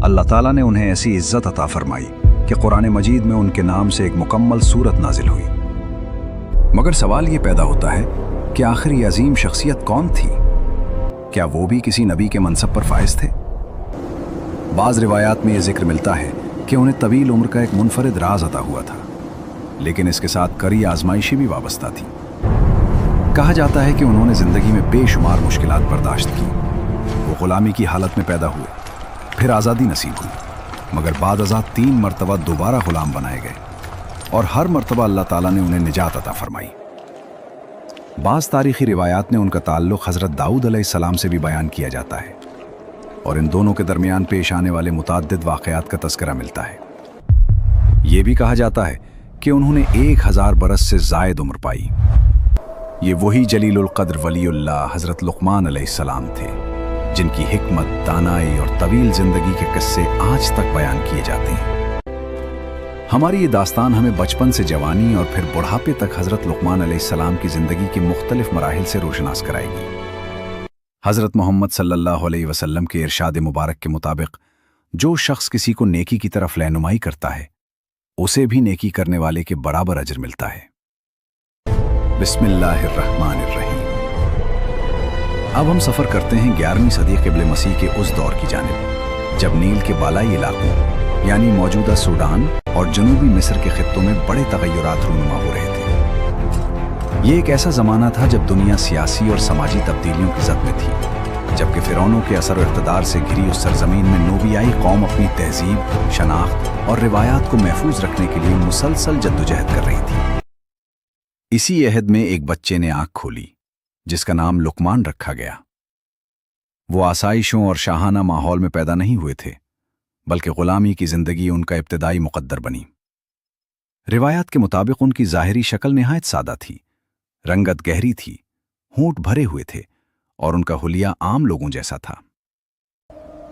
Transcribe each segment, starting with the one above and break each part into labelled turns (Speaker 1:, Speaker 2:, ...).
Speaker 1: अल्लाह ताला ने उन्हें ऐसी इज्जत अता फरमाई कि कुरान मजीद में उनके नाम से एक मुकम्मल सूरत नाजिल हुई। मगर सवाल ये पैदा होता है कि आखिर ये अजीम शख्सियत कौन थी? क्या वो भी किसी नबी के मनसब पर फाइज थे? बाज़ रिवायात में ये जिक्र मिलता है कि उन्हें तवील उम्र का एक मुनफरिद राज अता हुआ था, लेकिन इसके साथ कड़ी आजमाइशी भी वाबस्ता थी। कहा जाता है कि उन्होंने ज़िंदगी में बेशुमार मुश्किलात बर्दाश्त की। वो ग़ुलामी की हालत में पैदा हुए, फिर आज़ादी नसीब हुई, मगर बाद अज़ा 3 मरतबा दोबारा ग़ुलाम बनाए गए और हर मरतबा अल्लाह ताला ने उन्हें निजात अता फरमाई। बाज़ तारीख़ी रिवायात ने उनका ताल्लुक़ हज़रत दाऊद अलैहिस्सलाम से भी बयान किया जाता है और इन दोनों के दरमियान पेश आने वाले मुतअद्दिद वाक़यात का तज़किरा मिलता है। ये भी कहा जाता है कि उन्होंने 1000 बरस से ज़ायद उम्र पाई। ये वही जलीलुल क़द्र वलीउल्लाह हज़रत लुक़मान अलैहिस्सलाम थे जिनकी हिकमत, दानाई और तवील ज़िंदगी के किस्से आज तक बयान किए जाते हैं। हमारी ये दास्तान हमें बचपन से जवानी और फिर बुढ़ापे तक हज़रत लुक़मान अलैहिस्सलाम की ज़िंदगी के मुख्तलिफ मराहिल से रोशनास कराएगी। हज़रत मोहम्मद सल्लल्लाहु अलैहि वसल्लम के इरशाद मुबारक के मुताबिक जो शख्स किसी को नेकी की तरफ रहनुमाई करता है उसे भी नेकी करने वाले के बराबर अजर मिलता है। बिस्मिल्लाहिर्रहमानिर्रहीम। अब हम सफ़र करते हैं 11वीं सदी क़िब्ले मसीह के उस दौर की जानिब जब नील के बालाई इलाकों यानी मौजूदा सूडान और जनूबी मिस्र के खित्तों में बड़े तग़य्युरात रूनुमा हो रहे थे। ये एक ऐसा ज़माना था जब दुनिया सियासी और समाजी तब्दीलियों की ज़द में थी, जबकि फ़िरौनों के असर और इक़्तिदार से घिरी उस सरज़मीन में नूबियाई कौम अपनी तहज़ीब, शनाख्त और रिवायात को महफूज रखने के लिए मुसलसल जद्दोजहद कर रही थी। इसी अहद में एक बच्चे ने आँख खोली जिसका नाम लुक़मान रखा गया। वो आसाइशों और शाहाना माहौल में पैदा नहीं हुए थे, बल्कि ग़ुलामी की ज़िंदगी उनका इब्तिदाई मुक़द्दर बनी। रिवायात के मुताबिक उनकी ज़ाहिरी शक्ल निहायत सादा थी, रंगत गहरी थी, होंठ भरे हुए थे और उनका हुलिया आम लोगों जैसा था।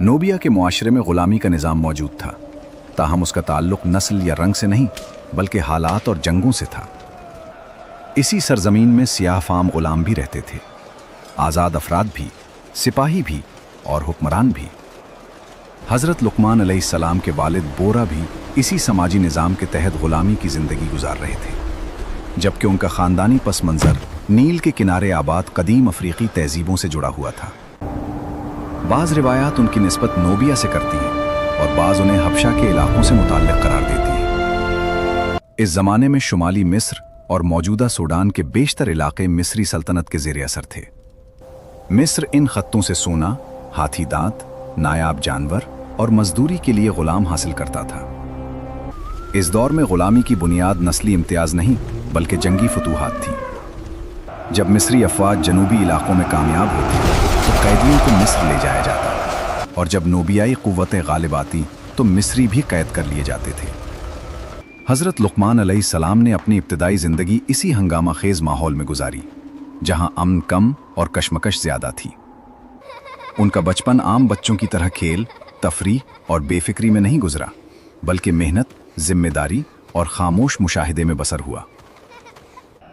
Speaker 1: नूबिया के मुआशरे में ग़ुलामी का निज़ाम मौजूद था, ताहम उसका ताल्लुक़ नस्ल या रंग से नहीं बल्कि हालात और जंगों से था। इसी सरजमीन में सियाह फाम ग़ुलाम भी रहते थे, आज़ाद अफराद भी, सिपाही भी और हुक्मरान भी। हज़रत लुक़मान अलैहिस्सलाम के वालिद बोरा भी इसी समाजी निज़ाम के तहत ग़ुलामी की ज़िंदगी गुजार रहे थे, जबकि उनका ख़ानदानी पस मंज़र नील के किनारे आबाद कदीम अफ़रीकी तहज़ीबों से जुड़ा हुआ था। बाज़ रिवायात उनकी निस्बत नूबिया से करती हैं और बाज़ उन्हें हबशा के इलाक़ों से मुताल्लिक़ करार देती हैं। इस ज़माने में शुमाली मिस्र और मौजूदा सूडान के बेशतर इलाक़े मिस्री सल्तनत के ज़ेर असर थे। मिस्र इन खत्तों से सोना, हाथी दांत, नायाब जानवर और मजदूरी के लिए ग़ुलाम हासिल करता था। इस दौर में ग़ुलामी की बुनियाद नस्ली इम्तियाज़ नहीं बल्कि जंगी फतूहात थी। जब मिस्री अफ़वाज जनूबी इलाक़ों में कामयाब होती तो कैदियों को मिस्र ले जाया जाता, और जब नूबियाई क़ुव्वतें गालिब आती तो मिस्री भी कैद कर लिए जाते थे। हज़रत लुक़मान अलैहिस्सलाम ने अपनी इब्तिदाई ज़िंदगी इसी हंगामा खेज़ माहौल में गुजारी, जहाँ अमन कम और कशमकश ज़्यादा थी। उनका बचपन आम बच्चों की तरह खेल, तफरीह और बेफिक्री में नहीं गुजरा, बल्कि मेहनत, जिम्मेदारी और खामोश मुशाहिदे में बसर हुआ।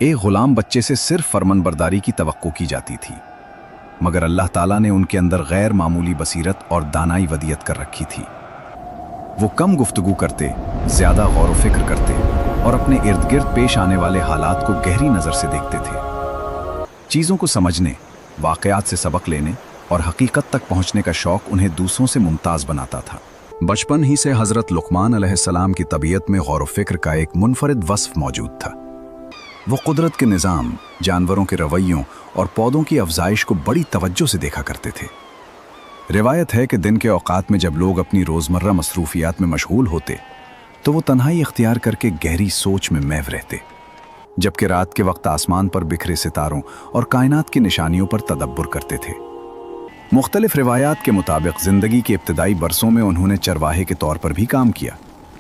Speaker 1: एक ग़ुलाम बच्चे से सिर्फ फरमानबरदारी की तवक्को की जाती थी, मगर अल्लाह ताला ने उनके अंदर गैर मामूली बसीरत और दानाई वदियत कर रखी थी। वो कम गुफ्तगू करते, ज़्यादा गौर व फिक्र करते और अपने इर्द गिर्द पेश आने वाले हालात को गहरी नज़र से देखते थे। चीज़ों को समझने, वाक़यात से सबक लेने और हकीकत तक पहुँचने का शौक़ उन्हें दूसरों से मुमताज़ बनाता था। बचपन ही से हज़रत लुक़मान अलैहिस्सलाम की तबीयत में गौर व फिक्र का एक मुनफरिद वस्फ़ मौजूद था। वो कुदरत के निज़ाम, जानवरों के रवैयों और पौधों की अफजाइश को बड़ी तवज्जो से देखा करते थे। रिवायत है कि दिन के औक़ात में जब लोग अपनी रोज़मर्रा मसरूफ़ियात में मशगूल होते तो वो तन्हाई इख्तियार करके गहरी सोच में महव रहते, जबकि रात के वक्त आसमान पर बिखरे सितारों और कायनात की निशानियों पर तदब्बुर करते थे। मुख्तलिफ रिवायात के मुताबिक ज़िंदगी के इब्तिदाई बरसों में उन्होंने चरवाहे के तौर पर भी काम किया,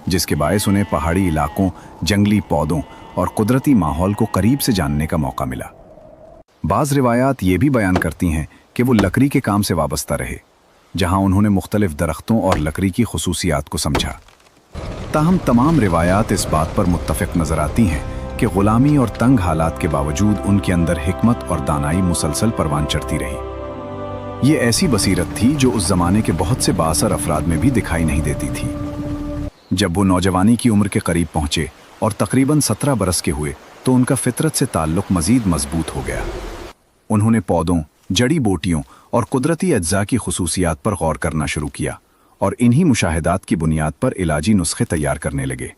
Speaker 1: जिसके बायस उन्हें पहाड़ी इलाकों, जंगली पौधों और कुदरती माहौल को करीब से जानने का मौका मिला। बाज़ रिवायात ये भी बयान करती हैं कि वो लकड़ी के काम से वाबस्ता रहे, जहाँ उन्होंने मुख्तलिफ दरख्तों और लकड़ी की खुसूसियात को समझा। ताहम तमाम रिवायात इस बात पर मुत्तफ़िक़ नज़र आती हैं कि ग़ुलामी और तंग हालात के बावजूद उनके अंदर हिकमत और दानाई मुसलसल परवान चढ़ती रही। ये ऐसी बसीरत थी जो उस जमाने के बहुत से बाअसर अफराद में भी दिखाई नहीं देती थी। जब वो नौजवानी की उम्र के करीब पहुंचे और तकरीबन 17 बरस के हुए तो उनका फितरत से ताल्लुक मजीद मजबूत हो गया। उन्होंने पौधों, जड़ी बूटियों और कुदरती अज्जा की खुसूसियात पर गौर करना शुरू किया और इन्हीं मुशाहिदात की बुनियाद पर इलाजी नुस्खे तैयार करने लगे।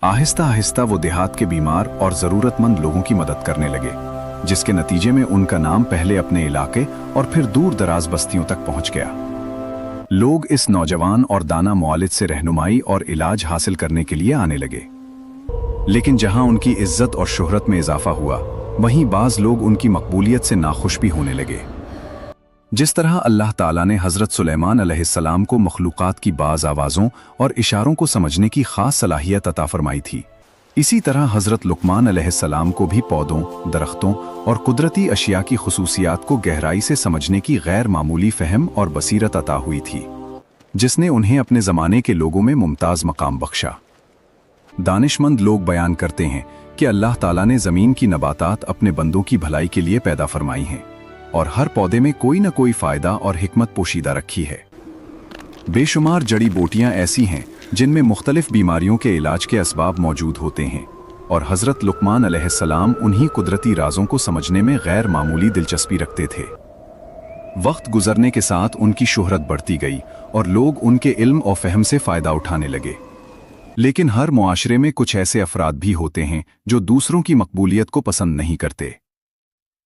Speaker 1: आहिस्ता आहिस्ता वो देहात के बीमार और ज़रूरतमंद लोगों की मदद करने लगे, जिसके नतीजे में उनका नाम पहले अपने इलाके और फिर दूर दराज बस्तियों तक पहुंच गया। लोग इस नौजवान और दाना मुआलिज से रहनुमाई और इलाज हासिल करने के लिए आने लगे। लेकिन जहां उनकी इज्जत और शोहरत में इजाफा हुआ, वहीं बाज लोग उनकी मकबूलियत से नाखुश भी होने लगे। जिस तरह अल्लाह ताला ने हज़रत सुलेमान अलैहिस्सलाम को मखलूक़ात की बाज़ आवाज़ों और इशारों को समझने की ख़ास सलाहियत अता फरमाई थी, इसी तरह हज़रत लुक़मान अलैहिस्सलाम को भी पौधों, दरख्तों और कुदरती अशिया की खुसूसियात को गहराई से समझने की गैर मामूली फ़हम और बसीरत अता हुई थी, जिसने उन्हें अपने ज़माने के लोगों में मुमताज़ मकाम बख्शा। दानिशमंद लोग बयान करते हैं कि अल्लाह ताला ने ज़मीन की नबातात अपने बंदों की भलाई के लिए पैदा फरमाई हैं और हर पौधे में कोई न कोई फ़ायदा और हिकमत पोशीदा रखी है। बेशुमार जड़ी बूटियाँ ऐसी हैं जिनमें मुख्तलिफ बीमारियों के इलाज के असबाब मौजूद होते हैं और हज़रत लुक़मान अलैहिस्सलाम उन्हीं कुदरती राजों को समझने में गैर मामूली दिलचस्पी रखते थे। वक्त गुजरने के साथ उनकी शोहरत बढ़ती गई और लोग उनके इल्म और फ़हम से फ़ायदा उठाने लगे। लेकिन हर मुआशरे में कुछ ऐसे अफराद भी होते हैं जो दूसरों की मकबूलियत को पसंद नहीं करते।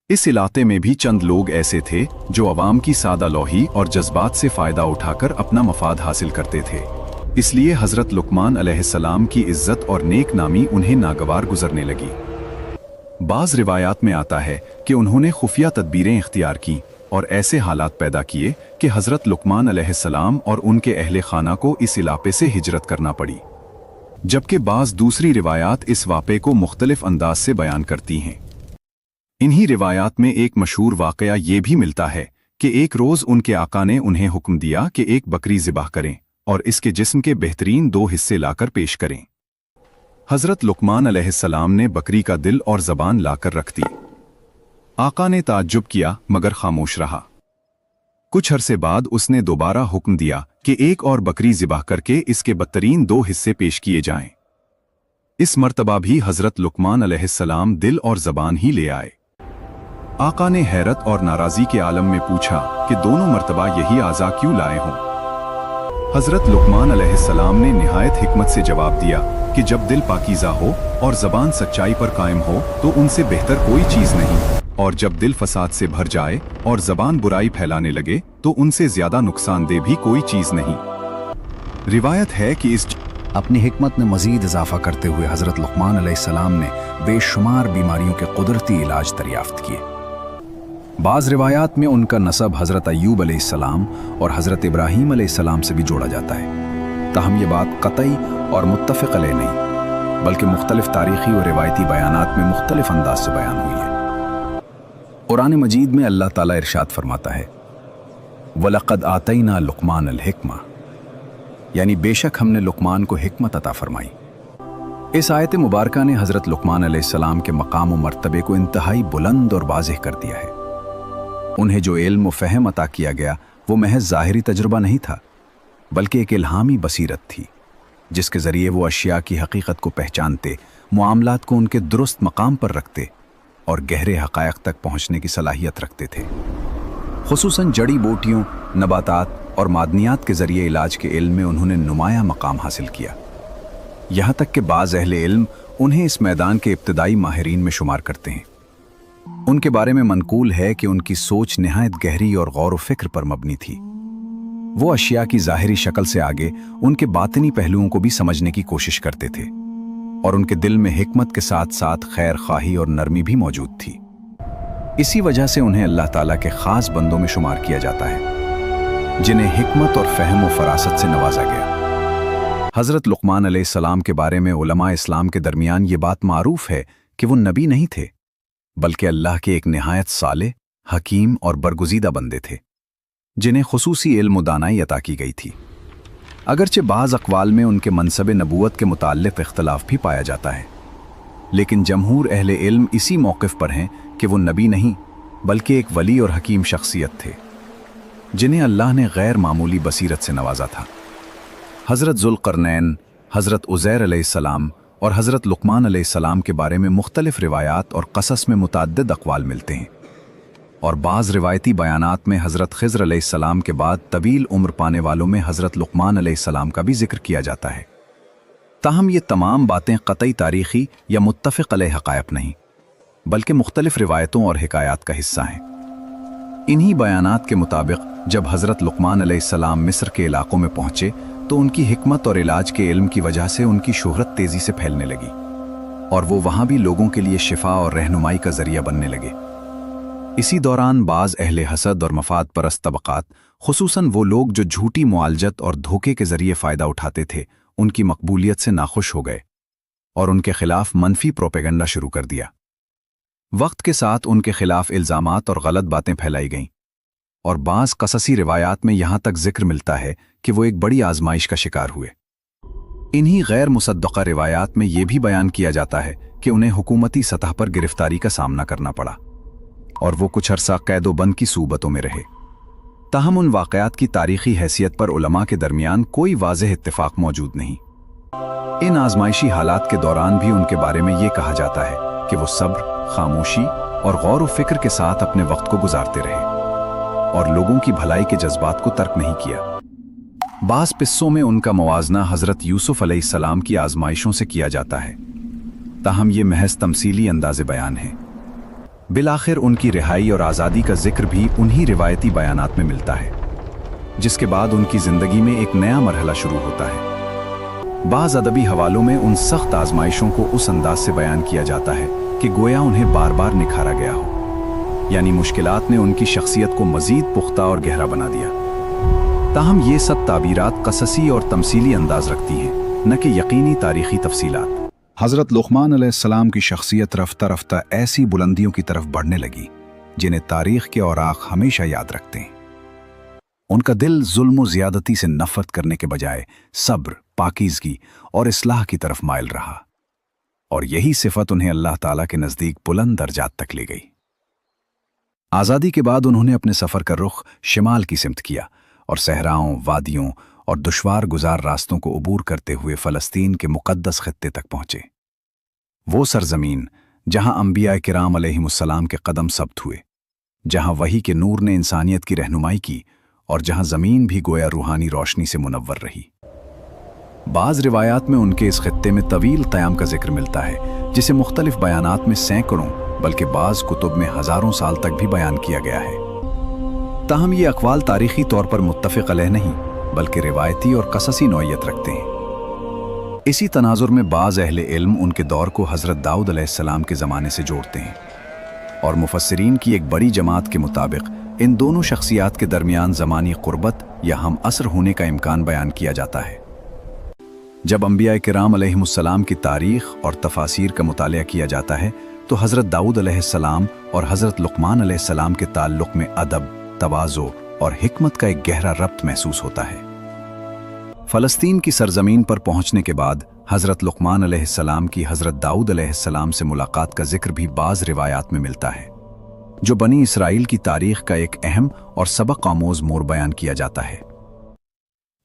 Speaker 1: इस इलाके में भी चंद लोग ऐसे थे जो अवाम की सादा लौही और जज्बात से फ़ायदा उठाकर अपना मफाद हासिल करते थे। इसलिए हज़रत लुक़मान अलैहिस्सलाम की इज्जत और नेक नामी उन्हें नागवार गुजरने लगी। बाज़ रिवायात में आता है कि उन्होंने खुफिया तदबीरें इख्तियार की और ऐसे हालात पैदा किए कि हज़रत लुक़मान अलैहिस्सलाम और उनके अहले खाना को इस इलाके से हिजरत करना पड़ी। जबकि बाज़ दूसरी रिवायात इस वाक़े को मुख्तलिफ अंदाज से बयान करती हैं। इन्हीं रिवायात में एक मशहूर वाक़या ये भी मिलता है कि एक रोज़ उनके आका ने उन्हें हुक्म दिया कि एक बकरी ज़िबाह करें और इसके जिस्म के बेहतरीन 2 हिस्से लाकर पेश करें। हज़रत लुक़मान अलैहिस्सलाम ने बकरी का दिल और ज़बान लाकर रख दी। आका ने ताज्जुब किया मगर खामोश रहा। कुछ अरसे बाद उसने दोबारा हुक्म दिया कि एक और बकरी ज़िबाह करके इसके बदतरीन 2 हिस्से पेश किए जाएं। इस मर्तबा भी हज़रत लुक़मान अलैहिस्सलाम दिल और ज़बान ही ले आए। आका ने हैरत और नाराज़ी के आलम में पूछा कि दोनों मर्तबा यही आज़ा क्यों लाए हों। हज़रत लुक़मान अलैहिस्सलाम ने निहायत हिकमत से जवाब दिया कि जब दिल पाकीज़ा हो और ज़बान सच्चाई पर कायम हो तो उनसे बेहतर कोई चीज़ नहीं, और जब दिल फसाद से भर जाए और ज़बान बुराई फैलाने लगे तो उनसे ज़्यादा नुकसानदेह भी कोई चीज़ नहीं। रिवायत है कि इस
Speaker 2: अपनी हिकमत में मज़ीद इजाफा करते हुए हज़रत लुक़मान अलैहिस्सलाम ने बेशुमार बीमारियों के कुदरती इलाज दरियाफ्त किए। बाज़ रिवायात में उनका नसब हज़रत अय्यूब अलैहिस्सलाम और हज़रत इब्राहीम अलैहिस्सलाम से भी जोड़ा जाता है। ताहम ये बात क़तई और मुत्तफ़िक़ अलैह नहीं, बल्कि मुख्तलिफ तारीख़ी और रिवायती बयानात में मुख्तलिफ अंदाज से बयान हुई है। कुरान मजीद में अल्लाह ताला इरशाद फरमाता है, वलक़द आतैना लुक़मान अल हिक्मा, यानी बेशक हमने लुक़मान को हिकमत अता फरमाई। इस आयत मुबारका ने हज़रत लुक़मान अलैहिस्सलाम के मकाम और मर्तबे को इंतहाई बुलंद और वाज़ेह कर दिया है। उन्हें जो इल्म व फ़हम अता किया गया वो महज ज़ाहिरी तजुर्बा नहीं था, बल्कि एक इल्हामी बसीरत थी, जिसके ज़रिए वो अशिया की हकीकत को पहचानते, मामलात को उनके दुरुस्त मकाम पर रखते और गहरे हक़ायक़ तक पहुँचने की सलाहियत रखते थे। खुसूसन जड़ी बूटियों, नबातात और मादनियात के ज़रिए इलाज के इल्म में उन्होंने नुमाया मकाम हासिल किया। यहाँ तक कि बाज़ अहले इल्म उन्हें इस मैदान के इब्तदाई माहिरीन में शुमार करते हैं। उनके बारे में मनकूल है कि उनकी सोच निहायत गहरी और गौर व फिक्र पर मबनी थी। वो अशिया की ज़ाहिरी शक्ल से आगे उनके बातिनी पहलुओं को भी समझने की कोशिश करते थे और उनके दिल में हिकमत के साथ साथ खैर खाही और नरमी भी मौजूद थी। इसी वजह से उन्हें अल्लाह ताला के ख़ास बंदों में शुमार किया जाता है, जिन्हें हिकमत और फ़हम व फ़रासत से नवाजा गया। हज़रत लुक़मान अलैहिस्सलाम के बारे में उलमा इस्लाम के दरमियान ये बात मारूफ है कि वो नबी नहीं थे, बल्कि अल्लाह के एक निहायत साले, हकीम और बरगुज़ीदा बंदे थे, जिन्हें खुसूसी इल्म दानाई अता की गई थी। अगरचे बाज़ अक़वाल में उनके मनसब नबूवत के मुताल्लिक़ इख्तलाफ भी पाया जाता है, लेकिन जमहूर अहले इल्म इसी मौक़िफ़ पर हैं कि वो नबी नहीं बल्कि एक वली और हकीम शख्सियत थे, जिन्हें अल्लाह ने गैर मामूली बसीरत से नवाजा था। हज़रत ज़ुल्क़रनैन, हज़रत उज़ैर अलैहिस्सलाम और हज़रत लुक़मान अलैहिस्सलाम के बारे में मुख्तलिफ रिवायात और क़सस में मुतअद्दिद अक़वाल मिलते हैं, और बाज़ रिवायती बयानात में हज़रत ख़िज़्र अलैहिस्सलाम के बाद तवील उम्र पाने वालों में हज़रत लुक़मान अलैहिस्सलाम का भी जिक्र किया जाता है। ताहम ये तमाम बातें क़तई तारीख़ी या मुत्तफ़िक़ अलैह हक़ाइक़ नहीं, बल्कि मुख्तलिफ रिवायतों और हिकायात का हिस्सा हैं। इन्हीं बयानात के मुताबिक जब हज़रत लुक़मान अलैहिस्सलाम मिस्र के इलाक़ों में पहुँचे तो उनकी हिकमत और इलाज के इल्म की वजह से उनकी शोहरत तेज़ी से फैलने लगी, और वो वहाँ भी लोगों के लिए शिफा और रहनुमाई का ज़रिया बनने लगे। इसी दौरान बाज़ अहले हसद और मफाद परस्त तबक़ात, खुसूसन वो लोग जो झूठी मुआलजत और धोखे के ज़रिए फ़ायदा उठाते थे, उनकी मकबूलियत से नाखुश हो गए और उनके खिलाफ मनफी प्रोपेगेंडा शुरू कर दिया। वक्त के साथ उनके खिलाफ इल्ज़ामात और गलत बातें फैलाई गईं, और बाज़ क़ससी रिवायात में यहाँ तक जिक्र मिलता है कि वो एक बड़ी आजमाइश का शिकार हुए। इन्हीं गैर मुसद्दक़ा रिवायात में ये भी बयान किया जाता है कि उन्हें हुकूमती सतह पर गिरफ्तारी का सामना करना पड़ा और वो कुछ अरसा कैदोबंद की सूबतों में रहे। ताहम उन वाक़यात की तारीख़ी हैसियत पर उलमा के दरमियान कोई वाज़ेह इत्तिफ़ाक़ मौजूद नहीं। इन आजमाइशी हालात के दौरान भी उनके बारे में ये कहा जाता है कि वो सब्र, खामोशी और गौर व फिक्र के साथ अपने वक्त को गुजारते रहे और लोगों की भलाई के जज्बात को तर्क नहीं किया। बाज़ किस्सों में उनका मुवाजना हज़रत यूसुफ अलैहिस्सलाम की आजमाइशों से किया जाता है, ताहम ये महज तमसीली अंदाज़े बयान है। बिलाखिर उनकी रिहाई और आज़ादी का जिक्र भी उन्हीं रिवायती बयानात में मिलता है, जिसके बाद उनकी ज़िंदगी में एक नया मरहला शुरू होता है। बाज़ अदबी हवालों में उन सख्त आजमाइशों को उस अंदाज से बयान किया जाता है कि गोया उन्हें बार बार निखारा गया हो, यानी मुश्किलात ने उनकी शख्सियत को मज़ीद पुख्ता और गहरा बना दिया। ताहम ये सब ताबीरात क़ससी और तमसीली अंदाज रखती हैं, न कि यकीनी तारीख़ी तफसीलात। हज़रत लुक़मान अलैहिस्सलाम की शख्सियत रफ्ता रफ्ता ऐसी बुलंदियों की तरफ बढ़ने लगी जिन्हें तारीख़ के औराक़ हमेशा याद रखते हैं। उनका दिल जुल्म व ज़ियादती से नफ़रत करने के बजाय सब्र, पाकीज़गी और इस्लाह की तरफ माइल रहा, और यही सिफत उन्हें अल्लाह ताला के नज़दीक बुलंद दर्जात तक ले गई। आज़ादी के बाद उन्होंने अपने सफ़र का रुख शिमाल की सिमत किया और सहराओं, वादियों और दुश्वार गुजार रास्तों को अबूर करते हुए फ़लस्तीन के मुक़द्दस ख़ित्ते तक पहुँचे। वो सरज़मीन जहाँ अंबिया किराम अलैहिमुस्सलाम के कदम सब्त हुए, जहाँ वही के नूर ने इंसानियत की रहनुमाई की और जहाँ ज़मीन भी गोया रूहानी रोशनी से मुनव्वर रही। बाज़ रिवायात में उनके इस ख़ित्ते में तवील क़याम का जिक्र मिलता है, जिसे मुख्तलिफ बयानात में सैकड़ों बल्कि बाज़ कुतुब में हज़ारों साल तक भी बयान किया गया है। ताहम ये अक़वाल तारीख़ी तौर पर मुत्तफ़िक़ अलैह नहीं, बल्कि रिवायती और क़ससी नौइयत रखते हैं। इसी तनाजुर में बाज़ अहले इल्म उनके दौर को हज़रत दाऊद अलैहिस्सलाम के ज़माने से जोड़ते हैं, और मुफस्सिरीन की एक बड़ी जमात के मुताबिक इन दोनों शख्सियात के दरमियान ज़मानी क़ुर्बत या हम असर होने का इम्कान बयान किया जाता है। जब अंबिया किराम अलैहिमुस्सलाम की तारीख़ और तफासीर का मुतालिया किया जाता है तो हज़रत दाऊद अलैहिस्सलाम और हज़रत लुक़मान अलैहिस्सलाम के ताल्लुक़ में अदब, तवाज़ो और हिकमत का एक गहरा रब्त महसूस होता है। फ़लस्तीन की सरज़मीन पर पहुँचने के बाद हज़रत लुक़मान अलैहिस्सलाम की हज़रत दाऊद अलैहिस्सलाम से मुलाकात का जिक्र भी बाज़ रिवायात में मिलता है, जो बनी इसराइल की तारीख़ का एक अहम और सबक आमोज़ मोड़ बयान किया जाता है।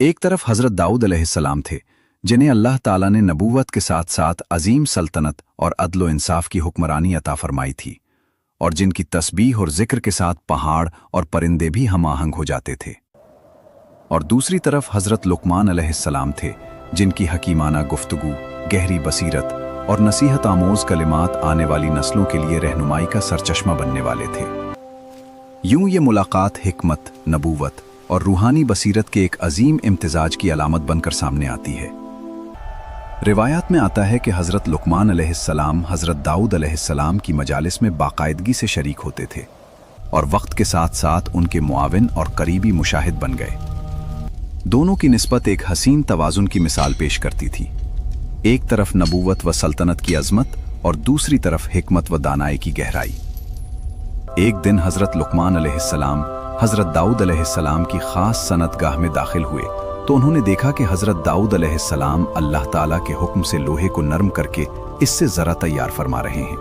Speaker 2: एक तरफ हज़रत दाऊद अलैहिस्सलाम थे, जिन्हें अल्लाह ताला ने नबूवत के साथ साथ अजीम सल्तनत और अदल व इंसाफ की हुक्मरानी अता फरमाई थी, और जिनकी तस्बीह और जिक्र के साथ पहाड़ और परिंदे भी हम आहंग हो जाते थे। और दूसरी तरफ हज़रत लुक़मान अलैहिस्सलाम थे, जिनकी हकीमाना गुफ्तगू, गहरी बसीरत और नसीहत आमोज़ कलिमात आने वाली नस्लों के लिए रहनुमाई का सरचश्मा बनने वाले थे। यूं ये मुलाकात हिकमत, नबूवत और रूहानी बसीरत के एक अजीम इम्तिजाज की अलामत बनकर सामने आती है। रिवायात में आता है कि हज़रत लुक़मान अलैहिस्सलाम हज़रत दाऊद अलैहिस्सलाम की मजालिस में बाकायदगी से शरीक होते थे और वक्त के साथ साथ उनके मुआविन और करीबी मुशाहिद बन गए। दोनों की निस्बत एक हसीन तवाज़ुन की मिसाल पेश करती थी, एक तरफ नबूवत व सल्तनत की अज़मत और दूसरी तरफ हिकमत व दानाई की गहराई। एक दिन हज़रत लुक़मान अलैहिस्सलाम हज़रत दाऊद अलैहिस्सलाम की ख़ास सनतगाह में दाखिल हुए तो उन्होंने देखा कि हज़रत दाऊद अलैहिस्सलाम अल्लाह ताला के हुक्म से लोहे को नरम करके इससे ज़रा तैयार फरमा रहे हैं।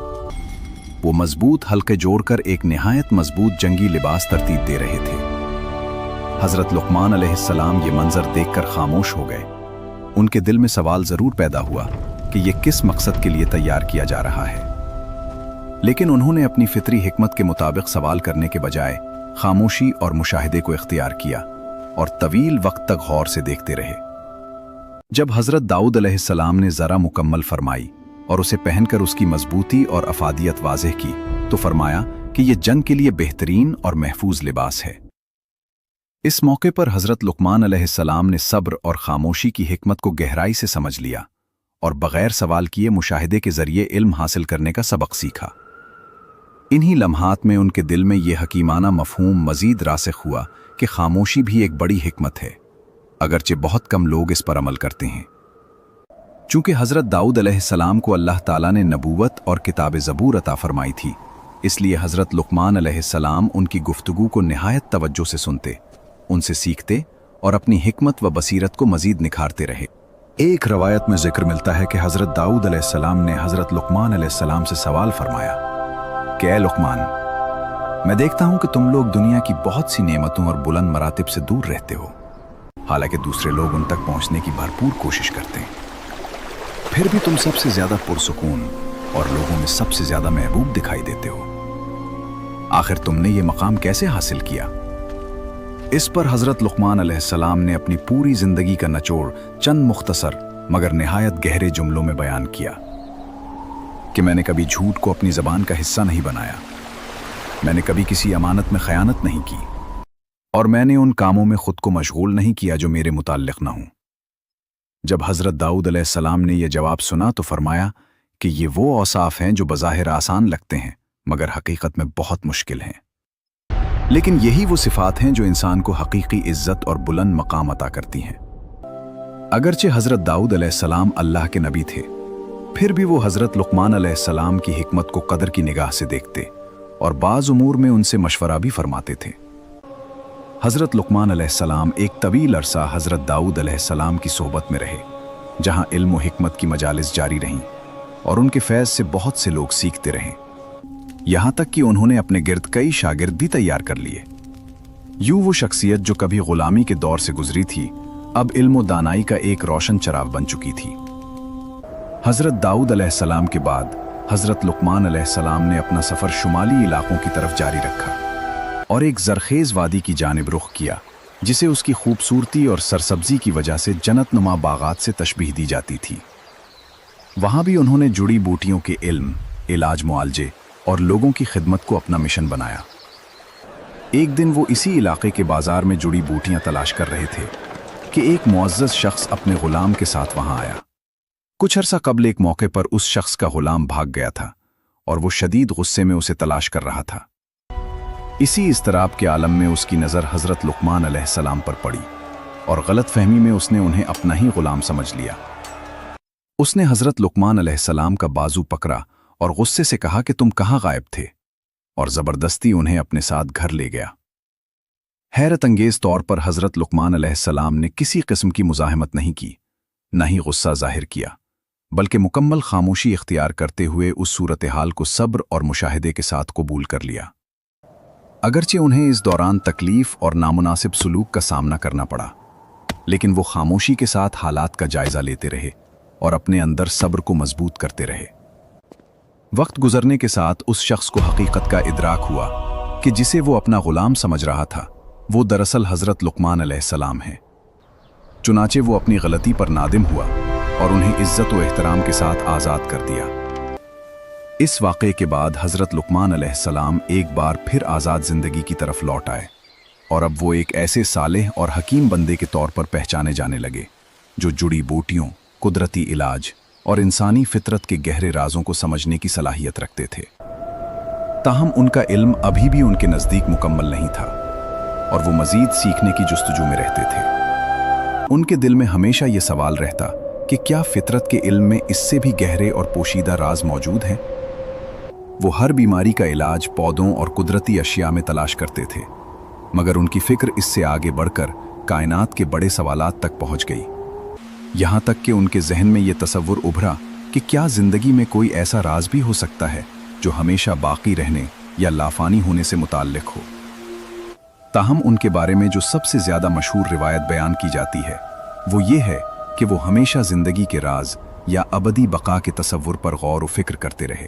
Speaker 2: वो मजबूत हल्के जोड़कर एक निहायत मजबूत जंगी लिबास तरतीब दे रहे थे। हज़रत लुक़मान अलैहिस्सलाम ये मंजर देखकर खामोश हो गए। उनके दिल में सवाल ज़रूर पैदा हुआ कि ये किस मकसद के लिए तैयार किया जा रहा है, लेकिन उन्होंने अपनी फितरी हिकमत के मुताबिक सवाल करने के बजाय खामोशी और मुशाहिदे को इख्तियार किया और तवील वक्त तक गौर से देखते रहे। जब हज़रत दाऊद अलैहिस्सलाम ने ज़रा मुकम्मल फरमाई और उसे पहनकर उसकी मजबूती और अफादियत वाज़ेह की, तो फरमाया कि यह जंग के लिए बेहतरीन और महफूज लिबास है। इस मौके पर हज़रत लुक़मान अलैहिस्सलाम ने सब्र और खामोशी की हिकमत को गहराई से समझ लिया और बग़ैर सवाल किए मुशाहिदे के ज़रिए इल्म हासिल करने का सबक सीखा। इन्हीं लम्हात में उनके दिल में यह हकीमाना मफ़हूम मज़ीद रासिख़ हुआ कि खामोशी भी एक बड़ी हिकमत है, अगरचे बहुत कम लोग इस पर अमल करते हैं। चूँकि हज़रत दाऊद अलैहिस्सलाम को अल्लाह ताला ने नबूवत और किताब ज़बूर अता फरमाई थी, इसलिए हज़रत लुक़मान अलैहिस्सलाम उनकी गुफ्तगू को निहायत तवज्जो से सुनते, उनसे सीखते और अपनी हिकमत व बसीरत को मज़ीद निखारते रहे। एक रवायत में जिक्र मिलता है कि हज़रत दाऊद अलैहिस्सलाम ने हज़रत लुक़मान अलैहिस्सलाम से सवाल फरमाया कि ऐ लुक़मान, मैं देखता हूँ कि तुम लोग दुनिया की बहुत सी नेमतों और बुलंद मरातिब से दूर रहते हो, हालांकि दूसरे लोग उन तक पहुँचने की भरपूर कोशिश करते हैं, फिर भी तुम सबसे ज़्यादा पुरसुकून और लोगों में सबसे ज़्यादा महबूब दिखाई देते हो। आखिर तुमने ये मकाम कैसे हासिल किया? इस पर हज़रत लुक़मान अलैहिस्सलाम ने अपनी पूरी ज़िंदगी का निचोड़ चंद मुख्तसर मगर निहायत गहरे जुमलों में बयान किया कि मैंने कभी झूठ को अपनी ज़बान का हिस्सा नहीं बनाया, मैंने कभी किसी अमानत में ख़यानत नहीं की, और मैंने उन कामों में खुद को मशगूल नहीं किया जो मेरे मुताल्लिक़ न हों। जब हज़रत दाऊद अलैहिस्सलाम ने यह जवाब सुना तो फरमाया कि ये वो औसाफ हैं जो बज़ाहिर आसान लगते हैं मगर हकीकत में बहुत मुश्किल हैं, लेकिन यही वो सिफ़ात हैं जो इंसान को हकीकी इज़्ज़त और बुलंद मकाम अता करती हैं। अगरचे हज़रत दाऊद अलैहिस्सलाम अल्लाह के नबी थे, फिर भी वो हज़रत लुक़मान अलैहिस्सलाम की हिकमत को कदर की निगाह से देखते और बाज़ उमूर में उनसे मशवरा भी फरमाते थे। हज़रत लुक़मान अलैहिस्सलाम एक तवील अरसा हज़रत दाऊद अलैहिस्सलाम की सोहबत में रहे, जहाँ इल्म व हिकमत की मजालिस जारी रहीं और उनके फैज़ से बहुत से लोग सीखते रहे, यहाँ तक कि उन्होंने अपने गिर्द कई शागिर्द भी तैयार कर लिए। यूँ वो शख्सियत जो कभी ग़ुलामी के दौर से गुजरी थी, अब इल्म व दानाई का एक रोशन चराग बन चुकी थी। हज़रत दाऊद अलैहिस्सलाम के बाद हज़रत लुक़मान अलैहिस्सलाम ने अपना सफ़र शुमाली इलाक़ों की तरफ जारी रखा और एक ज़रख़ेज़ वादी की जानिब रुख किया, जिसे उसकी खूबसूरती और सरसब्ज़ी की वजह से जन्नत नुमा बागात से तशबीह दी जाती थी। वहाँ भी उन्होंने जुड़ी बूटियों के इल्म, इलाज मुआलजे और लोगों की खिदमत को अपना मिशन बनाया। एक दिन वो इसी इलाके के बाज़ार में जुड़ी बूटियाँ तलाश कर रहे थे कि एक मुअज़्ज़ज़ शख्स अपने ग़ुलाम के साथ वहाँ आया। कुछ अरसा कबल एक मौके पर उस शख्स का ग़ुलाम भाग गया था और वो शदीद गुस्से में उसे तलाश कर रहा था। इसी इज़्तिराब के आलम में उसकी नज़र हज़रत लुक़मान अलैहिस्सलाम पर पड़ी और गलत फहमी में उसने उन्हें अपना ही ग़ुलाम समझ लिया। उसने हज़रत लुक़मान अलैहिस्सलाम का बाजू पकड़ा और गुस्से से कहा कि तुम कहाँ गायब थे, और ज़बरदस्ती उन्हें अपने साथ घर ले गया। हैरत अंगेज़ तौर पर हज़रत लुक़मान अलैहिस्सलाम ने किसी किस्म की मुज़ाहमत नहीं की, न ही गुस्सा ज़ाहिर किया, बल्कि मुकम्मल खामोशी इख्तियार करते हुए उस सूरत हाल को सब्र और मुशाहिदे के साथ कबूल कर लिया। अगरचे उन्हें इस दौरान तकलीफ़ और नामुनासिब सलूक का सामना करना पड़ा, लेकिन वो खामोशी के साथ हालात का जायज़ा लेते रहे और अपने अंदर सब्र को मजबूत करते रहे। वक्त गुजरने के साथ उस शख्स को हकीकत का इदराक हुआ कि जिसे वो अपना ग़ुलाम समझ रहा था, वो दरअसल हज़रत लुक़मान अलैहिस्सलाम हैं। चुनाचे वो अपनी गलती पर नादिम हुआ और उन्हें इज़्ज़त व एहतराम के साथ आज़ाद कर दिया। इस वाक़े के बाद हज़रत लुक़मान अलैहिस्सलाम एक बार फिर आज़ाद ज़िंदगी की तरफ लौट आए और अब वो एक ऐसे सालेह और हकीम बंदे के तौर पर पहचाने जाने लगे, जो जुड़ी बूटियों, कुदरती इलाज और इंसानी फितरत के गहरे राजों को समझने की सलाहियत रखते थे। ताहम उनका इल्म अभी भी उनके नज़दीक मुकम्मल नहीं था और वो मज़ीद सीखने की जुस्तजू में रहते थे। उनके दिल में हमेशा ये सवाल रहता कि क्या फितरत के इल्म में इससे भी गहरे और पोशीदा राज मौजूद हैं? वो हर बीमारी का इलाज पौधों और कुदरती अशिया में तलाश करते थे, मगर उनकी फ़िक्र इससे आगे बढ़कर कायनात के बड़े सवालात तक पहुँच गई। यहाँ तक कि उनके जहन में ये तसव्वुर उभरा कि क्या ज़िंदगी में कोई ऐसा राज भी हो सकता है जो हमेशा बाकी रहने या लाफानी होने से मुताल्लिक हो। ताहम उनके बारे में जो सबसे ज्यादा मशहूर रिवायत बयान की जाती है वो ये है कि वो हमेशा जिंदगी के राज या अबदी बका के तसव्वुर पर गौर व फिक्र करते रहे।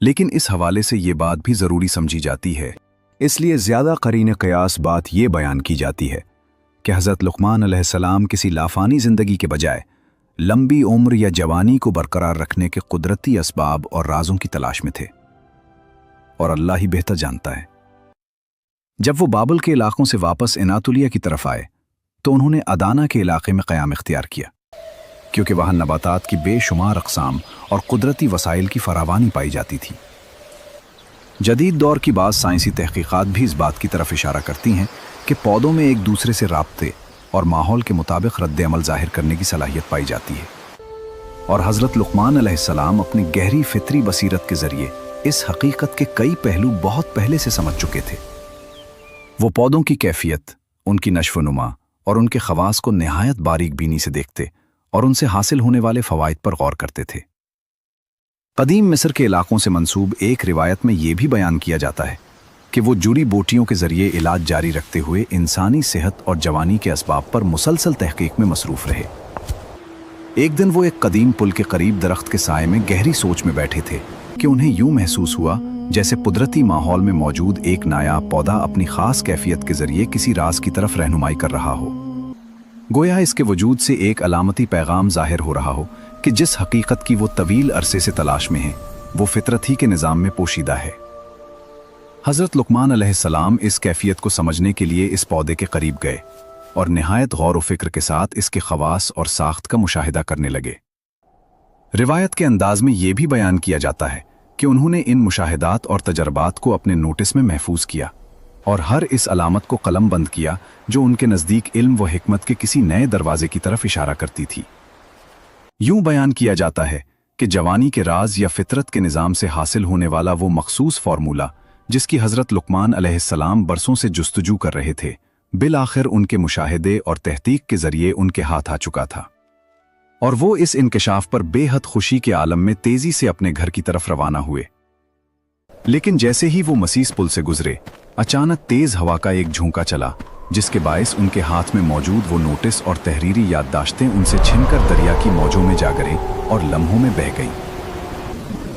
Speaker 2: लेकिन इस हवाले से ये बात भी ज़रूरी समझी जाती है, इसलिए ज़्यादा करीन क़यास बात ये बयान की जाती है कि हज़रत लुक़मान अलैहिस्सलाम किसी लाफ़ानी ज़िंदगी के बजाय लंबी उम्र या जवानी को बरकरार रखने के कुदरती असबाब और राजों की तलाश में थे, और अल्लाह ही बेहतर जानता है। जब वो बाबल के इलाकों से वापस इनातुलिया की तरफ आए तो उन्होंने अदाना के इलाके में क़याम इख्तियार किया, क्योंकि वहाँ नबातात की बेशुमार अक़साम और कुदरती वसाइल की फरावानी पाई जाती थी। जदीद दौर की बाज़ साइंसी तहक़ीक़ात भी इस बात की तरफ इशारा करती हैं कि पौधों में एक दूसरे से राब्ते और माहौल के मुताबिक रद्द अमल ज़ाहिर करने की सलाहियत पाई जाती है, और हज़रत लुक़मान अलैहिस्सलाम अपनी गहरी फ़ितरी बसीरत के ज़रिए इस हकीकत के कई पहलू बहुत पहले से समझ चुके थे। वो पौधों की कैफियत, उनकी नश्व नुमा और उनके खवास को नहायत बारीक बीनी से देखते और उनसे हासिल होने वाले फ़वाइद पर गौर करते थे। कदीम मिस्र के इलाकों से मंसूब एक रिवायत में ये भी बयान किया जाता है कि वो जुड़ी बोटियों के ज़रिए इलाज जारी रखते हुए इंसानी सेहत और जवानी के असबाब पर मुसलसल तहक़ीक़ में मसरूफ़ रहे। एक दिन वो एक कदीम पुल के करीब दरख्त के साए में गहरी सोच में बैठे थे कि उन्हें यूं महसूस हुआ जैसे कुदरती माहौल में मौजूद एक नायाब पौधा अपनी खास कैफियत के जरिए किसी राज की तरफ रहनुमाई कर रहा हो। गोया इसके वजूद से एक अलामती पैगाम जाहिर हो रहा हो कि जिस हकीकत की वो तवील अरसे से तलाश में है वो फितरत ही के निज़ाम में पोशीदा है। हज़रत लुक़मान अलैहिस्सलाम इस कैफियत को समझने के लिए इस पौधे के करीब गए और निहायत गौर व फिक्र के साथ इसके खवास और साख्त का मुशाहिदा करने लगे। रिवायत के अंदाज में ये भी बयान किया जाता है कि उन्होंने इन मुशाहिदात और तजर्बात को अपने नोटिस में महफूज किया और हर इस अलामत को कलम बंद किया जो उनके नज़दीक इल्म व हिकमत के किसी नए दरवाजे की तरफ इशारा करती थी। यूं बयान किया जाता है कि जवानी के राज या फितरत के निज़ाम से हासिल होने वाला वो मखसूस फार्मूला जिसकी हज़रत लुक़मान अलैहिस्सलाम बरसों से जुस्तजू कर रहे थे, बिल आखिर उनके मुशाहिदे और तहक़ीक़ के ज़रिए उनके हाथ आ चुका था, और वो इस इंकशाफ पर बेहद खुशी के आलम में तेजी से अपने घर की तरफ रवाना हुए। लेकिन जैसे ही वो मसीस पुल से गुजरे, अचानक तेज हवा का एक झोंका चला जिसके बायस उनके हाथ में मौजूद वो नोटिस और तहरीरी याददाश्तें उनसे छिनकर दरिया की मौजों में जा गिरे और लम्हों में बह गईं।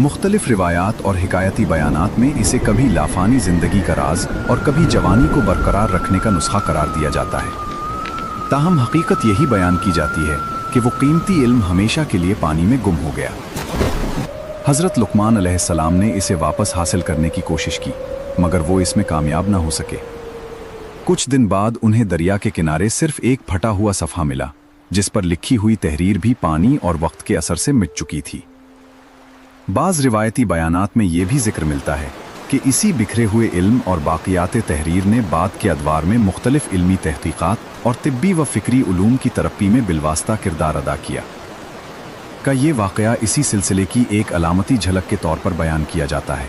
Speaker 2: मुख्तलिफ रिवायात और हिकायती बयानात में इसे कभी लाफानी जिंदगी का राज और कभी जवानी को बरकरार रखने का नुस्खा करार दिया जाता है। ताहम हकीकत यही बयान की जाती है कि वो कीमती इल्म हमेशा के लिए पानी में गुम हो गया। हज़रत लुक़मान अलैहिस्सलाम ने इसे वापस हासिल करने की कोशिश की, मगर वो इसमें कामयाब ना हो सके। कुछ दिन बाद उन्हें दरिया के किनारे सिर्फ एक फटा हुआ सफ़हा मिला जिस पर लिखी हुई तहरीर भी पानी और वक्त के असर से मिट चुकी थी। बाज़ रिवायती बयानात में ये भी जिक्र मिलता है कि इसी बिखरे हुए इल्म और बाक़ियात तहरीर ने बाद के अदवार में मुख्तलिफ इल्मी तहक़ीक़ात और तिब्बी व फ़िक्री उलूम की तरक्की में बिलवास्ता किरदार अदा किया। का ये वाक़या इसी सिलसिले की एक अलामती झलक के तौर पर बयान किया जाता है,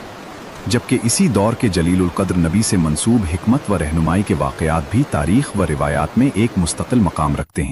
Speaker 2: जबकि इसी दौर के जलीलुल क़द्र नबी से मंसूब हिकमत व रहनुमाई के वाक़यात भी तारीख़ व रिवायात में एक मुस्तक़िल मकाम रखते हैं।